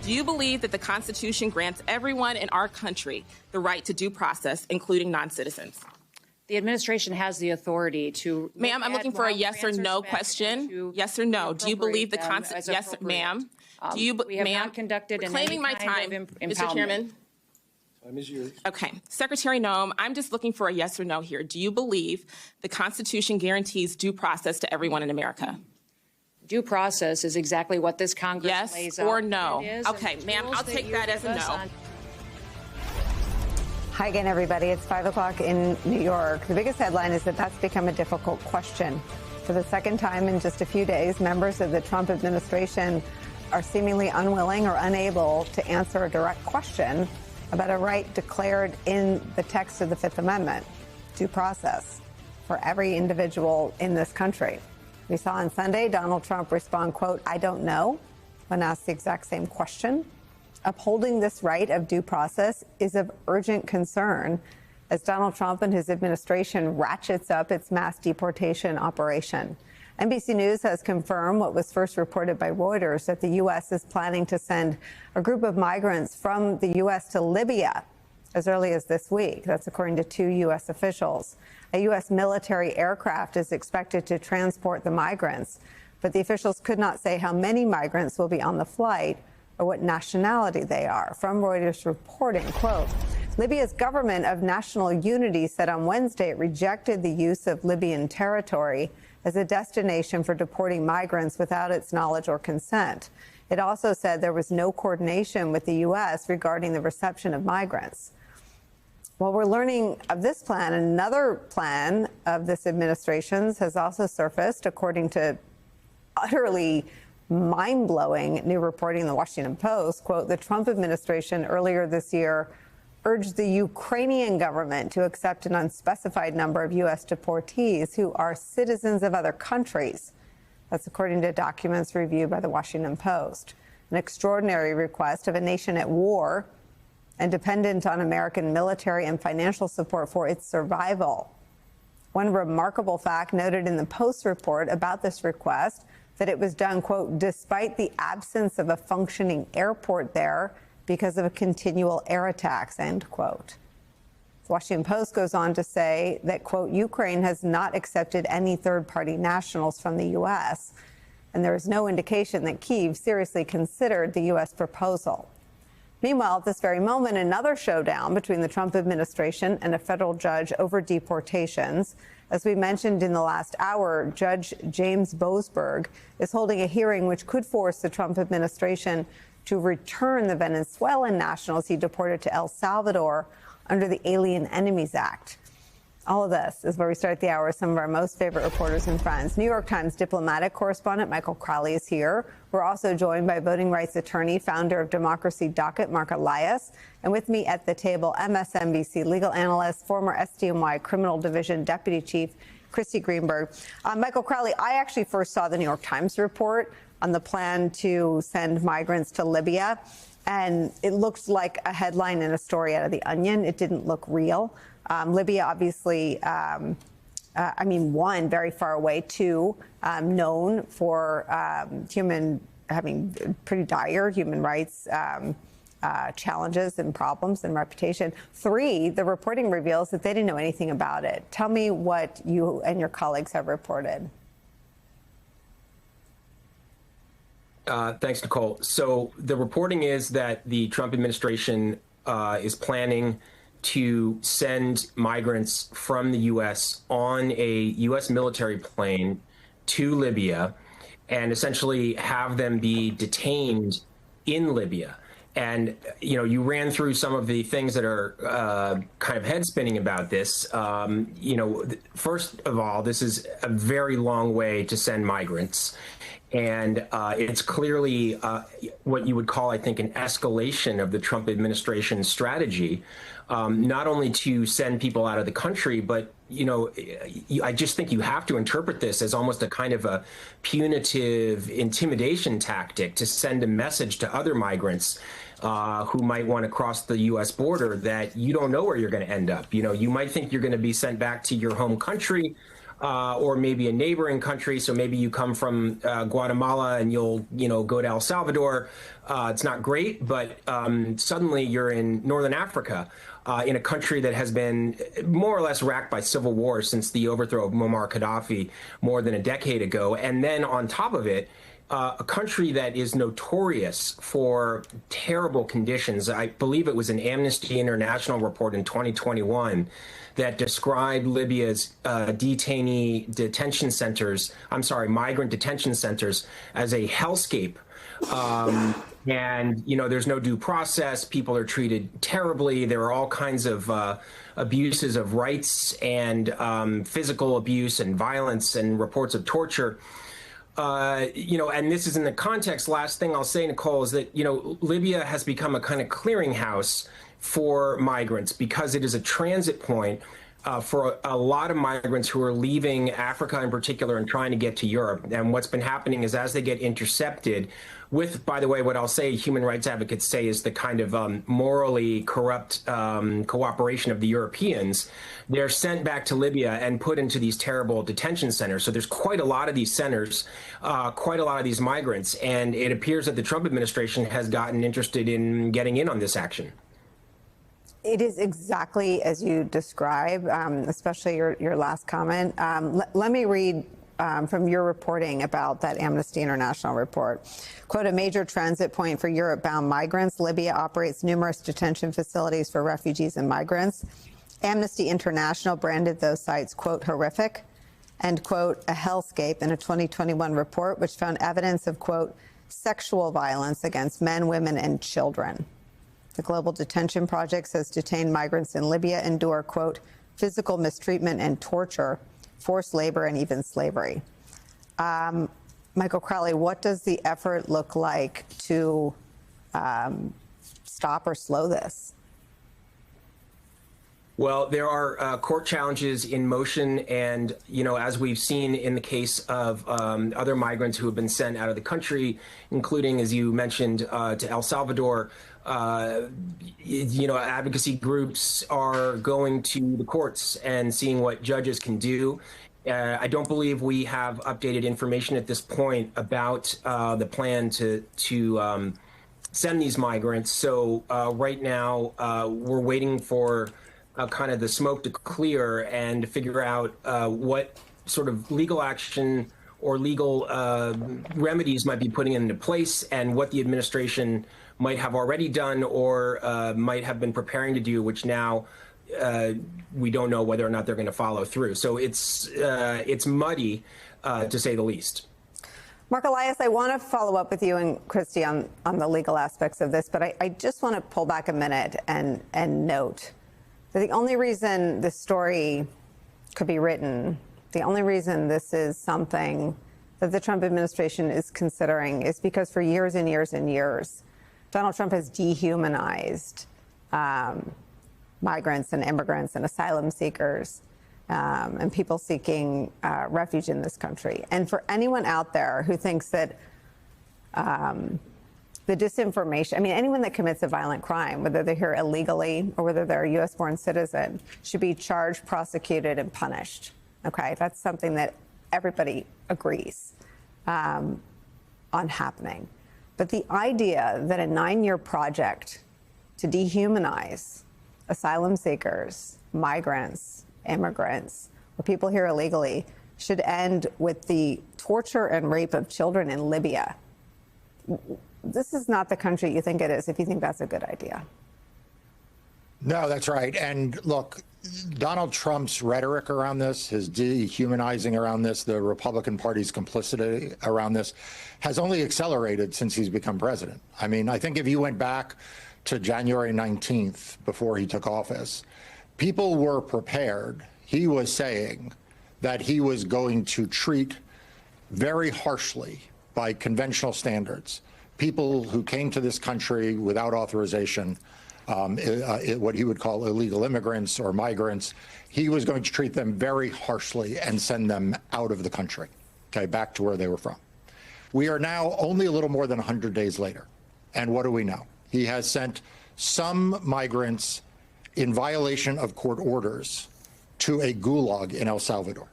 Do you believe that the Constitution grants everyone in our country the right to due process, including non-citizens? The administration has the authority to. Ma'am, I'm looking for a yes or no question. Yes or no. Do you believe the Constitution? Yes, ma'am. Do you, we have not conducted claiming my time, Mr. Chairman? Time is yours. Okay. Secretary Noem, I'm just looking for a yes or no here. Do you believe the Constitution guarantees due process to everyone in America? Due process is exactly what this Congress lays out. Yes or no? Okay, ma'am, I'll take that as a no. Hi again, everybody. It's 5 o'clock in New York. The biggest headline is that that's become a difficult question. For the second time in just a few days, members of the Trump administration are seemingly unwilling or unable to answer a direct question about a right declared in the text of the Fifth Amendment, due process for every individual in this country. We saw on Sunday Donald Trump respond, quote, "I don't know," when asked the exact same question. Upholding this right of due process is of urgent concern as Donald Trump and his administration ratchets up its mass deportation operation. NBC News has confirmed what was first reported by Reuters, that the U.S. is planning to send a group of migrants from the U.S. to Libya as early as this week. That's according to two U.S. officials. A U.S. military aircraft is expected to transport the migrants, but the officials could not say how many migrants will be on the flight or what nationality they are. From Reuters reporting, quote, Libya's government of national unity said on Wednesday it rejected the use of Libyan territory as a destination for deporting migrants without its knowledge or consent. It also said there was no coordination with the U.S. regarding the reception of migrants. Well, we're learning of this plan. Another plan of this administration's has also surfaced, according to utterly mind-blowing new reporting in the Washington Post. Quote, the Trump administration earlier this year urged the Ukrainian government to accept an unspecified number of U.S. deportees who are citizens of other countries. That's according to documents reviewed by the Washington Post. An extraordinary request of a nation at war and dependent on American military and financial support for its survival. One remarkable fact noted in the Post report about this request, that it was done, quote, despite the absence of a functioning airport there because of continual air attacks, end quote. The Washington Post goes on to say that, quote, Ukraine has not accepted any third-party nationals from the U.S., and there is no indication that Kyiv seriously considered the U.S. proposal. Meanwhile, at this very moment, another showdown between the Trump administration and a federal judge over deportations. As we mentioned in the last hour, Judge James Boasberg is holding a hearing which could force the Trump administration to return the Venezuelan nationals he deported to El Salvador under the Alien Enemies Act. All of this is where we start the hour with some of our most favorite reporters and friends. New York Times diplomatic correspondent Michael Crowley is here. We're also joined by voting rights attorney, founder of Democracy Docket, Mark Elias. And with me at the table, MSNBC legal analyst, former SDNY Criminal Division Deputy Chief, Christy Greenberg. Michael Crowley, I actually first saw the New York Times report on the plan to send migrants to Libya, and it looked like a headline in a story out of The Onion. It didn't look real. Libya, obviously, one, very far away, two, known for having pretty dire human rights challenges and problems and reputation. Three, the reporting reveals that they didn't know anything about it. Tell me what you and your colleagues have reported. Thanks, Nicole. So the reporting is that the Trump administration is planning to send migrants from the U.S. on a U.S. military plane to Libya and essentially have them be detained in Libya. And, you know, you ran through some of the things that are kind of head spinning about this. First of all, this is a very long way to send migrants. And it's clearly what you would call, I think, an escalation of the Trump administration's strategy, not only to send people out of the country, but, I just think you have to interpret this as almost a kind of a punitive intimidation tactic to send a message to other migrants who might want to cross the U.S. border that you don't know where you're going to end up. You might think you're going to be sent back to your home country, or maybe a neighboring country. So maybe you come from Guatemala and you'll, go to El Salvador. It's not great, but suddenly you're in Northern Africa, in a country that has been more or less racked by civil war since the overthrow of Muammar Gaddafi more than a decade ago. And then on top of it, a country that is notorious for terrible conditions. I believe it was an Amnesty International report in 2021 that described Libya's migrant detention centers as a hellscape. And, there's no due process. People are treated terribly. There are all kinds of abuses of rights and physical abuse and violence and reports of torture. And this is in the context. Last thing I'll say, Nicole, is that, Libya has become a kind of clearinghouse for migrants because it is a transit point for a lot of migrants who are leaving Africa in particular and trying to get to Europe. And what's been happening is as they get intercepted with, by the way, what I'll say human rights advocates say is the kind of morally corrupt cooperation of the Europeans, they're sent back to Libya and put into these terrible detention centers. So there's quite a lot of these centers, quite a lot of these migrants. And it appears that the Trump administration has gotten interested in getting in on this action. It is exactly as you describe, especially your last comment. Let me read from your reporting about that Amnesty International report. Quote, a major transit point for Europe-bound migrants, Libya operates numerous detention facilities for refugees and migrants. Amnesty International branded those sites, quote, horrific, and, quote, a hellscape in a 2021 report, which found evidence of, quote, sexual violence against men, women, and children. The Global Detention Project says detained migrants in Libya endure, quote, physical mistreatment and torture, forced labor, and even slavery. Michael Crowley, what does the effort look like to stop or slow this? Well, there are court challenges in motion. And, as we've seen in the case of other migrants who have been sent out of the country, including, as you mentioned, to El Salvador, advocacy groups are going to the courts and seeing what judges can do. I don't believe we have updated information at this point about the plan to send these migrants. So right now, we're waiting for kind of the smoke to clear and to figure out what sort of legal action or legal remedies might be putting into place and what the administration might have already done or might have been preparing to do, which now we don't know whether or not they're going to follow through. So it's muddy, to say the least. Mark Elias, I want to follow up with you and Christy on the legal aspects of this, but I just want to pull back a minute and note that the only reason this story could be written, the only reason this is something that the Trump administration is considering is because for years and years and years, Donald Trump has dehumanized migrants and immigrants and asylum seekers and people seeking refuge in this country. And for anyone out there who thinks that the disinformation, anyone that commits a violent crime, whether they're here illegally or whether they're a U.S.-born citizen, should be charged, prosecuted, and punished. Okay, that's something that everybody agrees on happening. But the idea that a 9-year project to dehumanize asylum seekers, migrants, immigrants, or people here illegally should end with the torture and rape of children in Libya. This is not the country you think it is if you think that's a good idea. No, that's right. And look, Donald Trump's rhetoric around this, his dehumanizing around this, the Republican Party's complicity around this has only accelerated since he's become president. I think if you went back to January 19th, before he took office, people were prepared. He was saying that he was going to treat very harshly, by conventional standards, people who came to this country without authorization, what he would call illegal immigrants or migrants. He was going to treat them very harshly and send them out of the country, okay, back to where they were from. We are now only a little more than 100 days later. And what do we know? He has sent some migrants in violation of court orders to a gulag in El Salvador.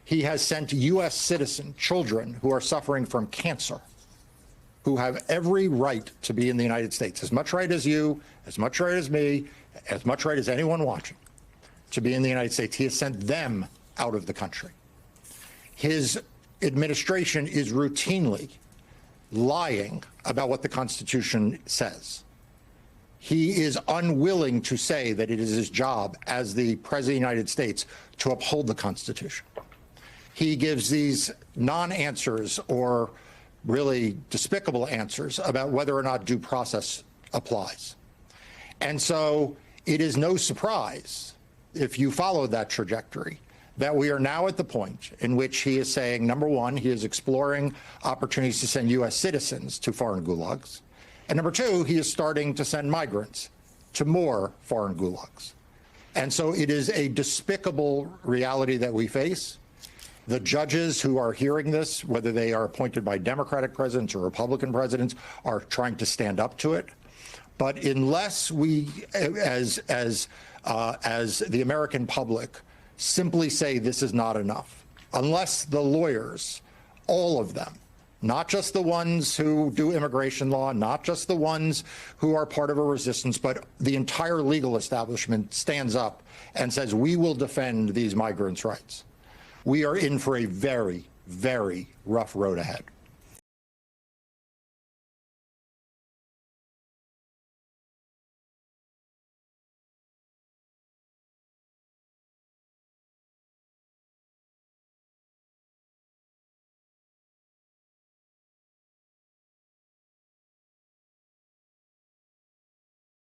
He has sent U.S. citizen children who are suffering from cancer, who have every right to be in the United States, as much right as you, as much right as me, as much right as anyone watching, to be in the United States. He has sent them out of the country. His administration is routinely lying about what the Constitution says. He is unwilling to say that it is his job as the President of the United States to uphold the Constitution. He gives these non-answers or really despicable answers about whether or not due process applies. And so it is no surprise, if you follow that trajectory, that we are now at the point in which he is saying, number one, he is exploring opportunities to send U.S. citizens to foreign gulags. And number two, he is starting to send migrants to more foreign gulags. And so it is a despicable reality that we face. The judges who are hearing this, whether they are appointed by Democratic presidents or Republican presidents, are trying to stand up to it. But unless we, as the American public, simply say this is not enough, unless the lawyers, all of them, not just the ones who do immigration law, not just the ones who are part of a resistance, but the entire legal establishment stands up and says, we will defend these migrants' rights, we are in for a very, very rough road ahead.